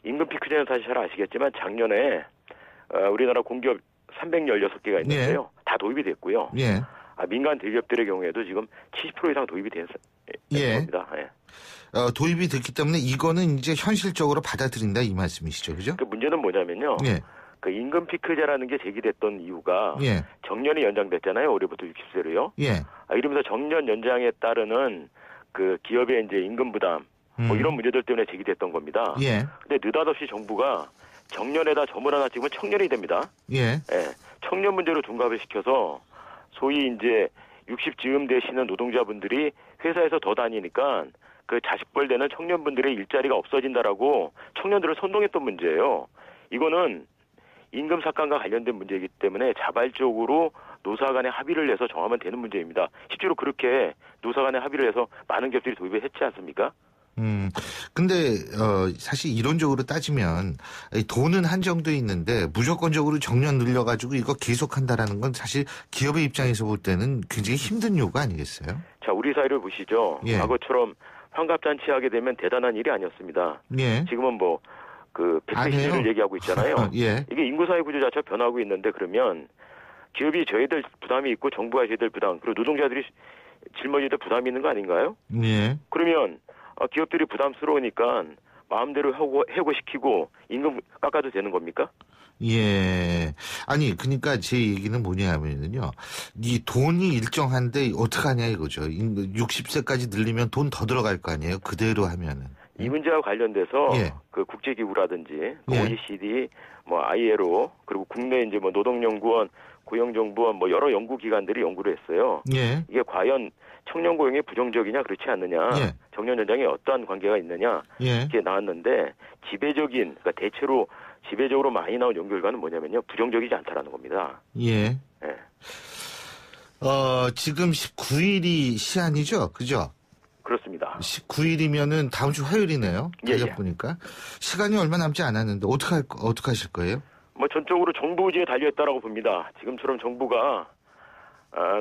임금 피크제는 사실 잘 아시겠지만 작년에 우리나라 공기업 316개가 있는데요. 다 도입이 됐고요. 예. 민간 대기업들의 경우에도 지금 70% 이상 도입이 된 겁니다. 예. 도입이 됐기 때문에 이거는 이제 현실적으로 받아들인다 이 말씀이시죠, 그죠? 그 문제는 뭐냐면요. 예. 그 임금 피크제라는 게 제기됐던 이유가 예. 정년이 연장됐잖아요. 올해부터 60세로요. 예. 이러면서 정년 연장에 따르는 그 기업의 이제 임금 부담 뭐 이런 문제들 때문에 제기됐던 겁니다. 예. 근데 느닷없이 정부가 정년에다 점을 하나 찍으면 청년이 됩니다. 예. 예. 청년 문제로 둔갑을 시켜서 소위 이제 60 즈음 되시는 노동자분들이 회사에서 더 다니니까 그 자식벌 되는 청년분들의 일자리가 없어진다라고 청년들을 선동했던 문제예요. 이거는 임금 삭감과 관련된 문제이기 때문에 자발적으로 노사 간에 합의를 해서 정하면 되는 문제입니다. 실제로 그렇게 노사 간에 합의를 해서 많은 기업들이 도입을 했지 않습니까? 근데 사실 이론적으로 따지면 돈은 한정돼 있는데 무조건적으로 정년 늘려가지고 이거 계속한다라는 건 사실 기업의 입장에서 볼 때는 굉장히 힘든 요구 아니겠어요? 자, 우리 사회를 보시죠. 예. 과거처럼 환갑잔치 하게 되면 대단한 일이 아니었습니다. 예. 지금은 그 180일을 얘기하고 있잖아요. 예. 이게 인구사회 구조 자체가 변하고 있는데 그러면 기업이 저희들 부담이 있고 정부가 저희들 부담, 그리고 노동자들이 짊어지는 부담이 있는 거 아닌가요? 예. 그러면 기업들이 부담스러우니까 마음대로 해고시키고 임금 깎아도 되는 겁니까? 예. 아니, 그러니까 제 얘기는 뭐냐면요. 이 돈이 일정한데 어떡하냐 이거죠. 60세까지 늘리면 돈 더 들어갈 거 아니에요? 그대로 하면은. 이 문제와 관련돼서 예. 그 국제기구라든지 예. OECD, ILO, 그리고 국내 이제 노동연구원, 고용정보원 여러 연구기관들이 연구를 했어요. 예. 이게 과연 청년 고용이 부정적이냐 그렇지 않느냐, 예. 정년 연장에 어떠한 관계가 있느냐 예. 이게 나왔는데 그러니까 대체로 지배적으로 많이 나온 연구 결과는 뭐냐면요, 부정적이지 않다라는 겁니다. 예. 예. 지금 19일이 시한이죠, 그죠? 그렇습니다. 19일이면은 다음 주 화요일이네요. 예, 달력 보니까 시간이 얼마 남지 않았는데 어떻게 하실 거예요? 전적으로 정부 의지에 달려있다라고 봅니다. 지금처럼 정부가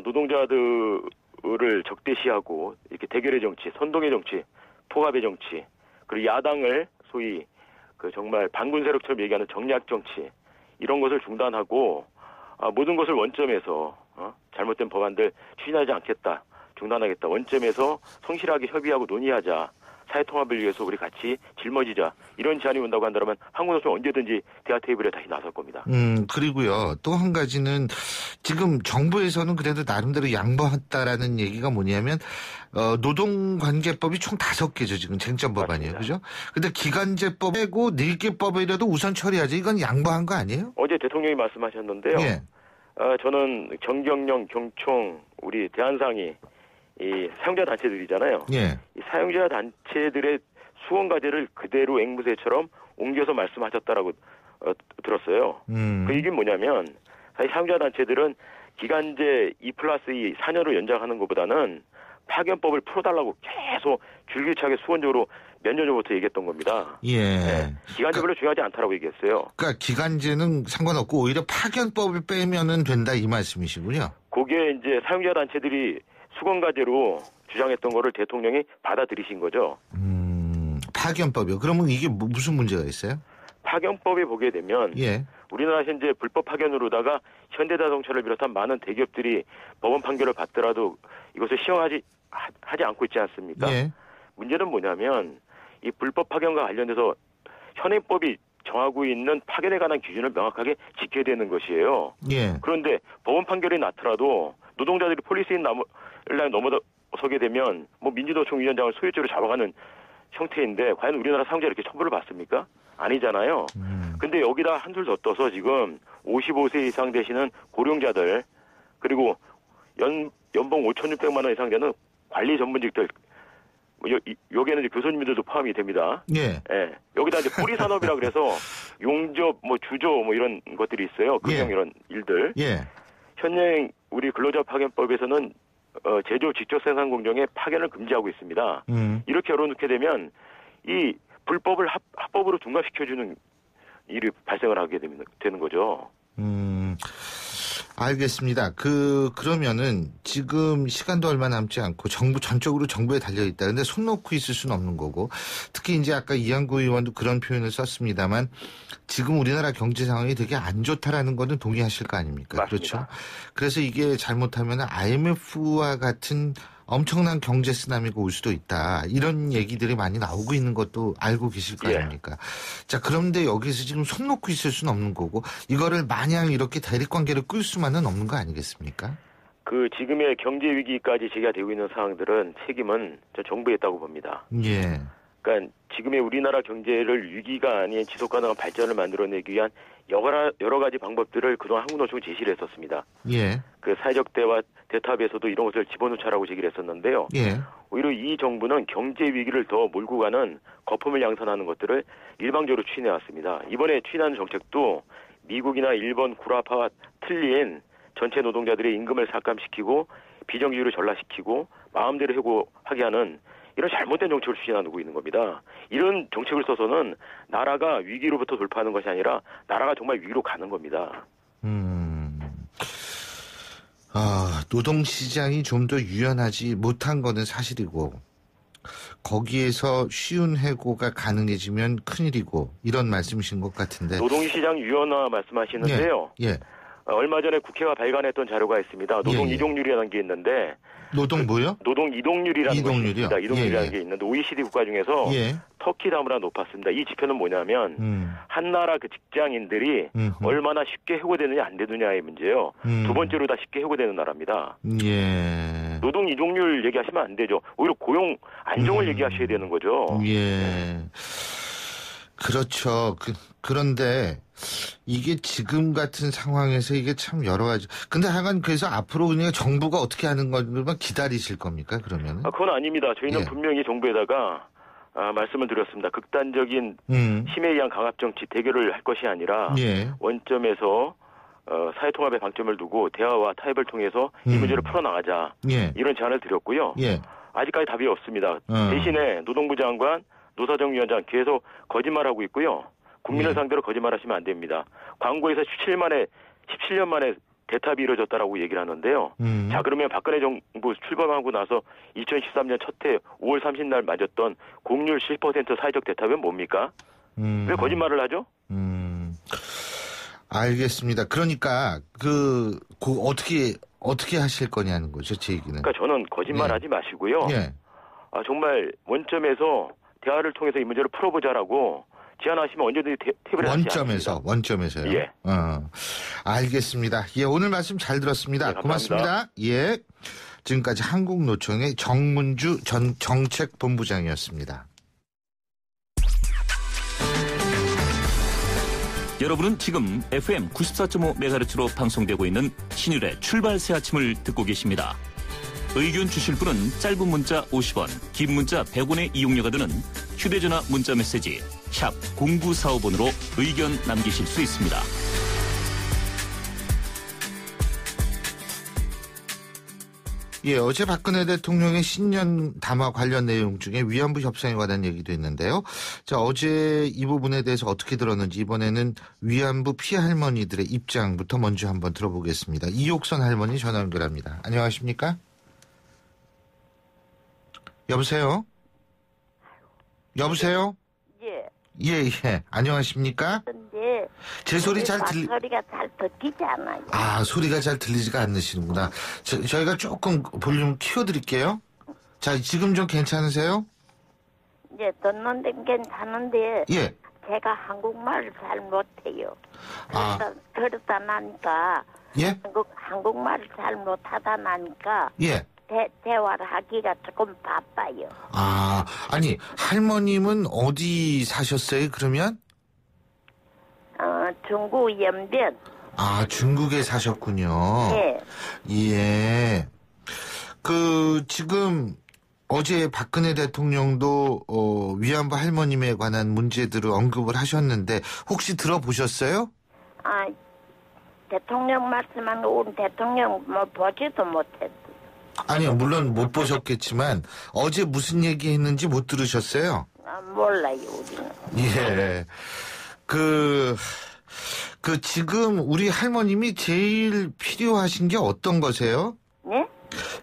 노동자들을 적대시하고 이렇게 대결의 정치, 선동의 정치, 포갑의 정치, 그리고 야당을 소위 정말 반군 세력처럼 얘기하는 정략 정치, 이런 것을 중단하고 모든 것을 원점에서 잘못된 법안들 추진하지 않겠다, 중단하겠다, 원점에서 성실하게 협의하고 논의하자, 사회통합을 위해서 우리 같이 짊어지자, 이런 제안이 온다고 한다면 한국노총 언제든지 대화 테이블에 다시 나설 겁니다. 그리고요, 또 한 가지는 지금 정부에서는 그래도 나름대로 양보했다라는 얘기가 뭐냐면 노동관계법이 총 5개죠. 지금 쟁점 법안이에요. 그죠? 근데 기간제법 빼고 4개 법이라도 우선 처리하죠. 이건 양보한 거 아니에요? 어제 대통령이 말씀하셨는데요. 예. 저는 정경련, 경총, 우리 대한상의 이 사용자 단체들이잖아요. 예. 이 사용자 단체들의 수원 과제를 그대로 앵무새처럼 옮겨서 말씀하셨다라고 들었어요. 그 얘기는 뭐냐면 사실 사용자 단체들은 기간제 2+2 4년으로 연장하는 것보다는 파견법을 풀어달라고 계속 줄기차게 수원적으로 몇 년 전부터 얘기했던 겁니다. 예. 네. 기간제 별로 중요하지 않다라고 얘기했어요. 그러니까 기간제는 상관없고 오히려 파견법을 빼면은 된다 이 말씀이시군요. 그게 이제 사용자 단체들이 수건과제로 주장했던 거를 대통령이 받아들이신 거죠. 파견법이요. 그러면 이게 무슨 문제가 있어요? 파견법에 보게 되면 예. 우리나라 현재 불법 파견으로다가 현대자동차를 비롯한 많은 대기업들이 법원 판결을 받더라도 이것을 시행하지 않고 있지 않습니까? 예. 문제는 뭐냐면 이 불법 파견과 관련돼서 현행법이 정하고 있는 파견에 관한 기준을 명확하게 지켜야 되는 것이에요. 예. 그런데 법원 판결이 나더라도 노동자들이 폴리스인 라인에 넘어서게 되면 민주노총 위원장을 소유죄로 잡아가는 형태인데 과연 우리나라 사용자 이렇게 처벌을 받습니까? 아니잖아요. 근데 여기다 한술 더 떠서 지금 55세 이상 되시는 고령자들, 그리고 연봉 5,600만 원 이상 되는 관리 전문직들, 여기에는 이제 교수님들도 포함이 됩니다. 예. 예. 여기다 이제 뿌리 산업이라 그래서 용접, 주조 이런 것들이 있어요. 금융 예. 이런 일들. 예. 현행 우리 근로자 파견법에서는 제조 직접 생산 공정에 파견을 금지하고 있습니다. 이렇게 열어놓게 되면 이 불법을 합법으로 둔갑시켜주는 일이 발생을 하게 되는 거죠. 알겠습니다. 그러면은 지금 시간도 얼마 남지 않고 전적으로 정부에 달려있다. 근데 손 놓고 있을 수는 없는 거고, 특히 이제 아까 이한구 의원도 그런 표현을 썼습니다만 지금 우리나라 경제 상황이 되게 안 좋다라는 거는 동의하실 거 아닙니까? 맞습니다. 그렇죠. 그래서 이게 잘못하면 IMF와 같은 엄청난 경제 쓰나미가 올 수도 있다. 이런 얘기들이 많이 나오고 있는 것도 알고 계실 거 아닙니까? 자, 그런데 여기서 지금 손 놓고 있을 수는 없는 거고, 이거를 마냥 이렇게 대립관계를 끌 수만은 없는 거 아니겠습니까? 지금의 경제 위기까지 제기되고 있는 상황들은 책임은 저 정부에 있다고 봅니다. 예. 그러니까 지금의 우리나라 경제를 위기가 아닌 지속 가능한 발전을 만들어내기 위한 여러 가지 방법들을 그동안 한국노총이 제시를 했었습니다. 예. 사회적 대화 대탑에서도 이런 것을 집어넣자라고 제기를 했었는데요. 예. 오히려 이 정부는 경제 위기를 더 몰고 가는 거품을 양산하는 것들을 일방적으로 추진해 왔습니다. 이번에 추진하는 정책도 미국이나 일본 구라파와 틀린 전체 노동자들의 임금을 삭감시키고 비정규직으로 전락시키고 마음대로 해고하게 하는 이런 잘못된 정책을 추진하고 있는 겁니다. 이런 정책을 써서는 나라가 위기로부터 돌파하는 것이 아니라 나라가 정말 위기로 가는 겁니다. 노동시장이 좀 더 유연하지 못한 거는 사실이고 거기에서 쉬운 해고가 가능해지면 큰일이고 이런 말씀이신 것 같은데. 노동시장 유연화 말씀하시는데요. 예. 얼마 전에 국회가 발간했던 자료가 있습니다. 노동 이동률이라는 게 있는데. 노동 뭐요? 노동 이동률이라는 것이 있습니다. 이동률이라는 게 있는데 OECD 국가 중에서 터키 다음으로 높았습니다. 이 지표는 뭐냐면 한 나라 그 직장인들이 얼마나 쉽게 해고되느냐 안 되느냐의 문제예요. 두 번째로 다 쉽게 해고되는 나라입니다. 예. 노동 이동률 얘기하시면 안 되죠. 오히려 고용 안정을 얘기하셔야 되는 거죠. 예. 그렇죠. 그런데 이게 지금 같은 상황에서 이게 참 여러 가지. 근데 하여간 그래서 앞으로 그냥 정부가 어떻게 하는 것만 기다리실 겁니까, 그러면? 그건 아닙니다. 저희는 분명히 정부에다가 말씀을 드렸습니다. 극단적인 힘에 의한 강압 정치 대결을 할 것이 아니라 원점에서 사회통합의 방점을 두고 대화와 타협을 통해서 이 문제를 풀어나가자. 이런 제안을 드렸고요. 아직까지 답이 없습니다. 대신에 노동부 장관, 노사정 위원장 계속 거짓말하고 있고요. 국민을 상대로 거짓말하시면 안 됩니다. 광고에서 17년 만에 대탑이 이루어졌다라고 얘기를 하는데요. 자, 그러면 박근혜 정부 출범하고 나서 2013년 첫 해 5월 30날 맞았던 공률 10% 사회적 대탑은 뭡니까? 왜 거짓말을 하죠? 알겠습니다. 그러니까 어떻게 하실 거냐는 거죠, 제 얘기는. 그러니까 저는 거짓말하지 마시고요. 정말 원점에서 대화를 통해서 이 문제를 풀어보자라고 제안하시면 언제든지 탭을 하시죠. 원점에서요. 예. 알겠습니다. 예, 오늘 말씀 잘 들었습니다. 고맙습니다. 예. 지금까지 한국노총의 정문주 전 정책본부장이었습니다. 여러분은 지금 FM 94.5MHz로 방송되고 있는 신율의 출발 새 아침을 듣고 계십니다. 의견 주실 분은 짧은 문자 50원, 긴 문자 100원의 이용료가 드는 휴대전화 문자 메시지 샵 0945번으로 의견 남기실 수 있습니다. 예, 어제 박근혜 대통령의 신년 담화 관련 내용 중에 위안부 협상에 관한 얘기도 있는데요. 자, 어제 이 부분에 대해서 어떻게 들었는지 이번에는 위안부 피해 할머니들의 입장부터 먼저 한번 들어보겠습니다. 이옥선 할머니 전화 연결합니다. 안녕하십니까? 여보세요? 여보세요? 예. 안녕하십니까? 근데 제 소리 잘 소리가 잘 듣기지 않아요. 소리가 잘 들리지가 않으시는구나. 저희가 조금 볼륨 키워드릴게요. 자, 지금 좀 괜찮으세요? 듣는 데는 괜찮은데 예. 제가 한국말을 잘 못해요. 그러다 나니까 한국말을 잘 못하다 나니까 대화를 하기가 조금 바빠요. 아니 할머님은 어디 사셨어요 그러면? 중국 연변. 중국에 사셨군요. 예. 지금 어제 박근혜 대통령도 위안부 할머님에 관한 문제들을 언급을 하셨는데 혹시 들어보셨어요? 대통령 말씀한 거 우리 대통령 보지도 못했어. 아니요, 물론 못 보셨겠지만 어제 무슨 얘기했는지 못 들으셨어요? 몰라요, 우리는. 예. 지금 우리 할머님이 제일 필요하신 게 어떤 거세요? 네?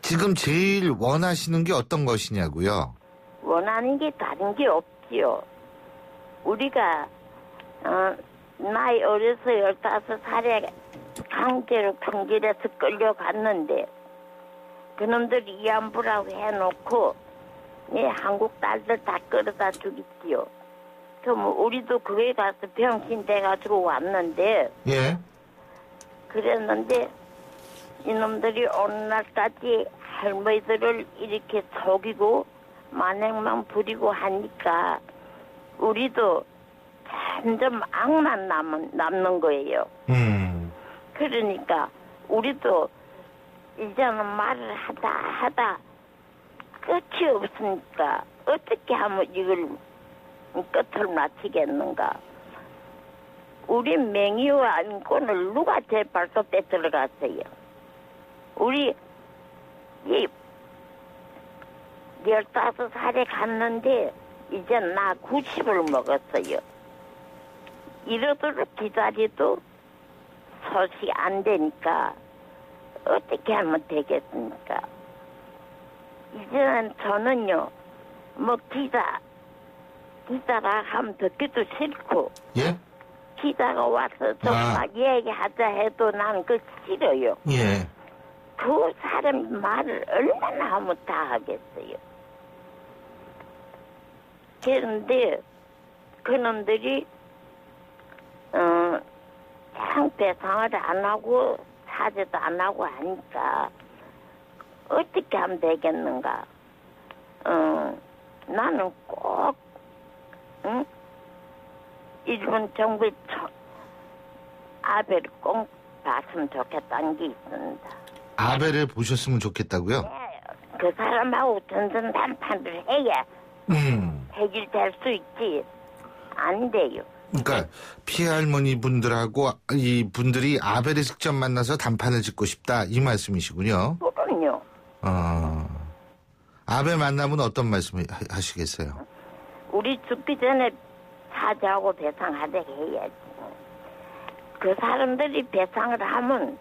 지금 제일 원하시는 게 어떤 것이냐고요? 원하는 게 다른 게 없지요. 우리가 나이 어려서 15살에 강제로 경질에서 끌려갔는데 그놈들이 위안부라고 해놓고 한국 딸들 다 끌어다 주겠지요. 그럼 우리도 거기 가서 병신 돼가지고 왔는데 그랬는데 이놈들이 오늘날까지 할머니들을 이렇게 속이고 만행만 부리고 하니까 우리도 점점 악만 남는 거예요. 그러니까 우리도 이제는 말을 하다 끝이 없으니까 어떻게 하면 이걸 끝을 맞추겠는가. 우리 맹이와 인권을 누가 제 발톱 뺏들어갔어요? 우리 15살에 갔는데 이제 나 90을 먹었어요. 이러도록 기다려도 소식이 안 되니까 어떻게 하면 되겠습니까? 이제는 저는요, 뭐 기다라 하면 듣기도 싫고, 예? 기다가 와서 좀 막 얘기하자 해도 난 그 싫어요. 예. 그 사람 말을 얼마나 하면 다 하겠어요. 그런데 그놈들이 배상을 안 하고 사죄도 안 하고 하니까 어떻게 하면 되겠는가? 나는 꼭 일본 정부 아베를 꼭 봤으면 좋겠다는 게 있습니다. 아베를 보셨으면 좋겠다고요? 네, 그 사람하고 전선談판을 해야 해결될 수 있지. 안 돼요. 그러니까 피해 할머니 분들하고 이 분들이 아베를 직접 만나서 담판을 짓고 싶다 이 말씀이시군요. 그럼요. 아베 만나면 어떤 말씀 하시겠어요? 우리 죽기 전에 사죄하고 배상하게 해야지. 그 사람들이 배상을 하면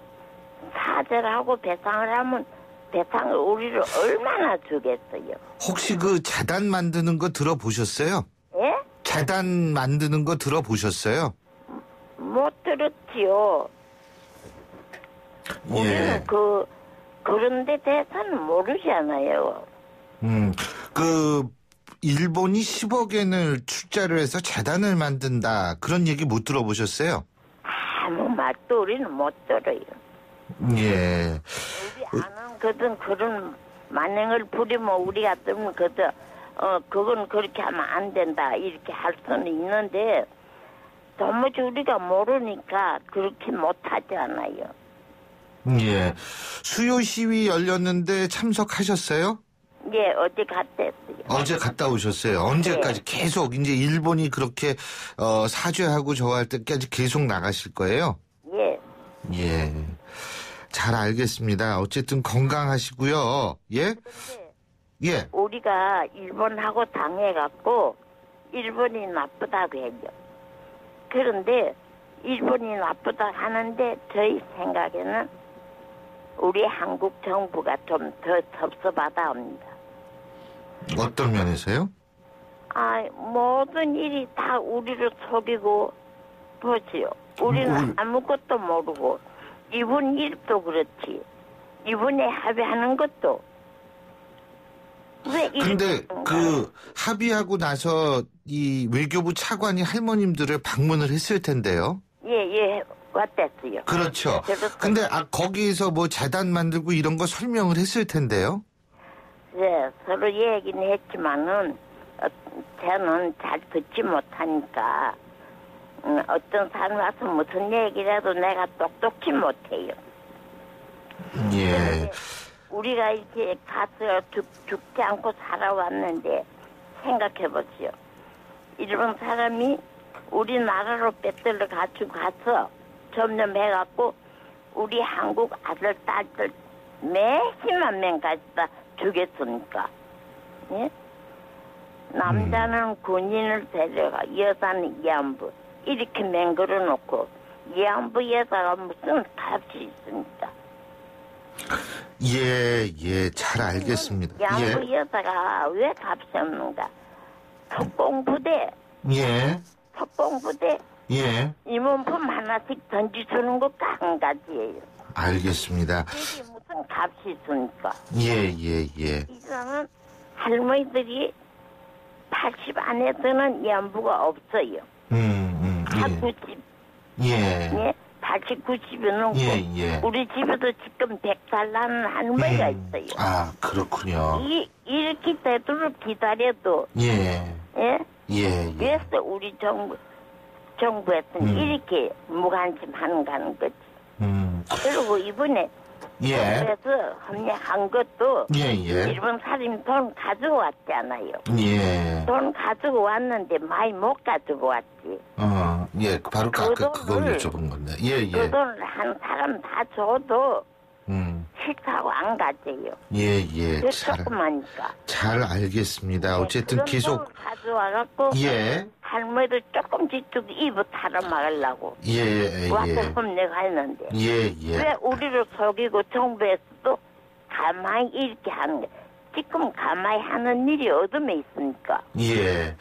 사죄를 하고 배상을 하면 배상을 우리를 얼마나 주겠어요? 혹시 그 재단 만드는 거 들어보셨어요? 예? 재단 만드는 거 들어보셨어요? 못 들었지요. 우리는 그런 데 대해서는 모르잖아요. 그 일본이 10억 엔을 출자를 해서 재단을 만든다 그런 얘기 못 들어보셨어요? 아무 말도 우리는 못 들어요. 예. 우리 아는 그런 만행을 부리면 우리가 들으면 그건 그렇게 하면 안 된다 이렇게 할 수는 있는데 도무지 우리가 모르니까 그렇게 못하지 않아요. 예. 수요 시위 열렸는데 참석하셨어요? 예, 어제 갔댔어요. 어제 갔다 오셨어요. 언제까지 계속 이제 일본이 그렇게 사죄하고 저할 때까지 계속 나가실 거예요? 예. 예. 잘 알겠습니다. 어쨌든 건강하시고요. 예? 예. 우리가 일본하고 당해갖고 일본이 나쁘다고 해요. 그런데 일본이 나쁘다 하는데 저희 생각에는 우리 한국 정부가 좀 더 섭섭하다 합니다. 어떤 면에서요? 모든 일이 다 우리를 속이고 보지요. 우리는 아무것도 모르고 이번 일도 그렇지. 이번에 합의하는 것도 왜 근데 그 합의하고 나서 이 외교부 차관이 할머님들을 방문을 했을 텐데요. 예, 왔댔어요. 그렇죠. 근데 거기에서 뭐 재단 만들고 이런 거 설명을 했을 텐데요. 네, 서로 얘기는 했지만은 저는 잘 듣지 못하니까 어떤 사람 와서 무슨 얘기라도 내가 똑똑히 못해요. 예. 우리가 이렇게 가서 죽지 않고 살아왔는데 생각해보지요. 일본 사람이 우리나라로 빼들러 가지고 가서 점점 해갖고 우리 한국 아들, 딸들 몇십만 명까지 다 죽였으니까. 예? 남자는 군인을 데려가, 여자는 위안부. 이렇게 맹글어 놓고 위안부 여자가 무슨 값이 있습니까? 예, 잘 알겠습니다. 위안부 여자가 왜 값이 없는가? 특공부대. 예. 특공부대. 예. 임원품 하나씩 던져주는 것도 한 가지예요. 알겠습니다. 이게 무슨 값이 있습니까? 예. 이거는 할머니들이 80 안에서는 위안부가 없어요. 다 90. 예. 80, 90이 넘고. 예. 우리 집에도 지금 100살 나는 할머니가 있어요. 그렇군요. 이렇게 되도록 기다려도. 예. 그래서 우리 정부에서는 이렇게 무관심하는 거지. 그리고 이번에 예. 그래서 합의한 것도 예. 일본 사람이 돈 가지고 왔잖아요. 예. 돈 가지고 왔는데 많이 못 가지고 왔지. 예. 바로 그걸 여쭤본 건데. 예. 그 돈을 한 사람 다 줘도 싫다고 안 가져요. 예. 조금하니까. 잘 알겠습니다. 어쨌든 계속 가져와갖고 예. 할머니도 조금씩 입을 털어막으려고 예. 와서 험내가 했는데 예. 왜 우리를 속이고 정부에서도 가만히 이렇게 하는 게 지금 가만히 하는 일이 어둠에 있으니까. 예.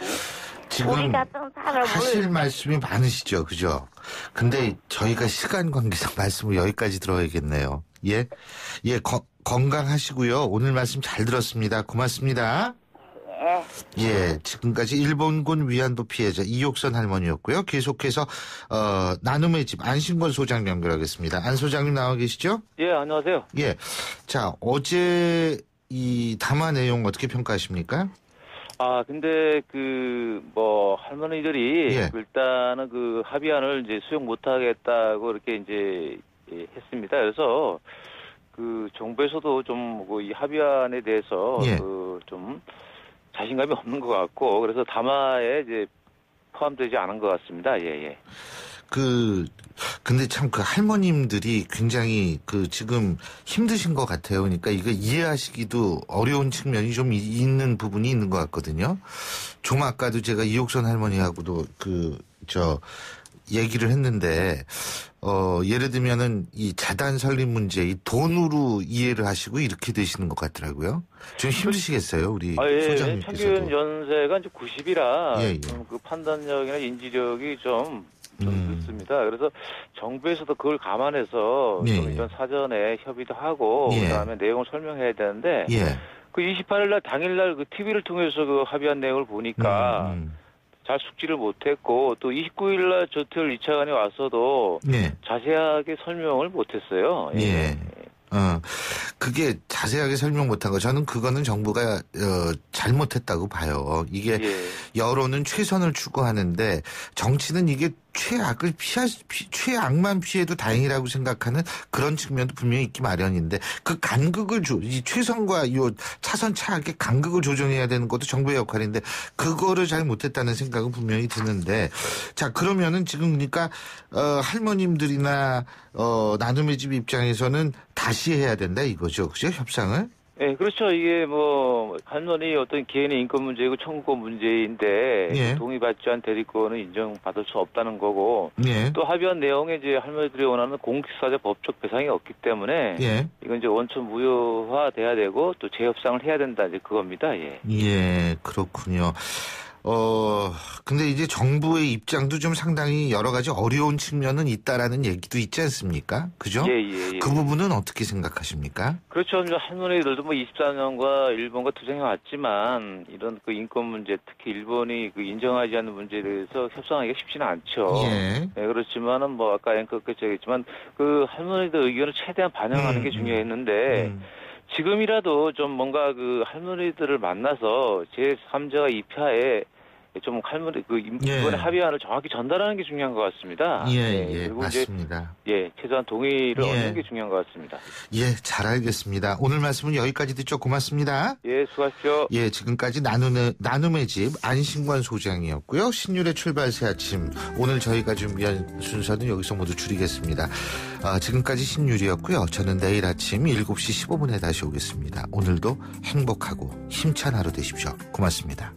지금 우리 같은 사람을 하실 말씀이 많으시죠, 그죠? 근데 저희가 시간 관계상 말씀을 여기까지 들어야겠네요. 예, 건강하시고요. 오늘 말씀 잘 들었습니다. 고맙습니다. 예, 지금까지 일본군 위안부 피해자 이옥선 할머니였고요. 계속해서 나눔의 집 안신권 소장 연결하겠습니다. 안 소장님 나와 계시죠? 예, 안녕하세요. 예, 자 어제 이 담화 내용 어떻게 평가하십니까? 근데 할머니들이 일단은 그 합의안을 이제 수용 못하겠다고 이렇게 이제 했습니다. 그래서 그 정부에서도 좀 이 합의안에 대해서 좀 자신감이 없는 것 같고 그래서 담화에 이제 포함되지 않은 것 같습니다. 예. 근데 참 그 할머님들이 굉장히 지금 힘드신 것 같아요. 그러니까 이거 이해하시기도 어려운 측면이 좀 있는 부분이 있는 것 같거든요. 좀 아까도 제가 이옥선 할머니하고도 얘기를 했는데, 예를 들면은 이 재단 설립 문제, 이 돈으로 이해를 하시고 이렇게 되시는 것 같더라고요. 좀 힘드시겠어요, 우리 소장님께서도. 평균 연세가 이제 90이라 예. 그 판단력이나 인지력이 좀 늦습니다. 그래서 정부에서도 그걸 감안해서 좀 이런 사전에 협의도 하고 그다음에 내용을 설명해야 되는데 그 28일 날 당일날 그 TV를 통해서 그 합의한 내용을 보니까 잘 숙지를 못했고 또 29일 날 조태열 2차관이 왔어도 자세하게 설명을 못했어요. 그게 자세하게 설명 못한 거 저는 그거는 정부가 잘못했다고 봐요. 이게 여론은 최선을 추구하는데 정치는 이게 최악만 피해도 다행이라고 생각하는 그런 측면도 분명히 있기 마련인데 그 간극을 이 최선과 요 차선 차악의 간극을 조정해야 되는 것도 정부의 역할인데 그거를 잘 못했다는 생각은 분명히 드는데 자 그러면은 지금 그러니까 할머님들이나 나눔의 집 입장에서는 다시 해야 된다 이거죠, 그죠? 협상을? 네, 그렇죠. 이게 할머니 어떤 개인의 인권 문제이고 청구권 문제인데 동의받지 않은 대리권은 인정받을 수 없다는 거고 또 합의한 내용에 이제 할머니들이 원하는 공직사자 법적 배상이 없기 때문에 이건 이제 원천 무효화돼야 되고 또 재협상을 해야 된다 이제 그겁니다. 예, 그렇군요. 근데 이제 정부의 입장도 좀 상당히 여러 가지 어려운 측면은 있다라는 얘기도 있지 않습니까? 그죠? 예. 그 부분은 어떻게 생각하십니까? 그렇죠. 할머니들도 24년과 일본과 투쟁해 왔지만 이런 그 인권 문제, 특히 일본이 그 인정하지 않는 문제에 대해서 협상하기가 쉽지는 않죠. 그렇지만은 아까 앵커께서 얘기했지만 그 할머니들 의견을 최대한 반영하는 게 중요했는데 지금이라도 좀 뭔가 그 할머니들을 만나서 제3자와 2파에 좀 할머니 이번에 합의안을 정확히 전달하는 게 중요한 것 같습니다. 그리고 맞습니다. 최소한 동의를 얻는 게 중요한 것 같습니다. 잘 알겠습니다. 오늘 말씀은 여기까지 듣죠. 고맙습니다. 수고하십시오. 지금까지 나눔의 집 안신권 소장이었고요. 신율의 출발 새 아침 오늘 저희가 준비한 순서는 여기서 모두 줄이겠습니다. 지금까지 신율이었고요. 저는 내일 아침 7시 15분에 다시 오겠습니다. 오늘도 행복하고 힘찬 하루 되십시오. 고맙습니다.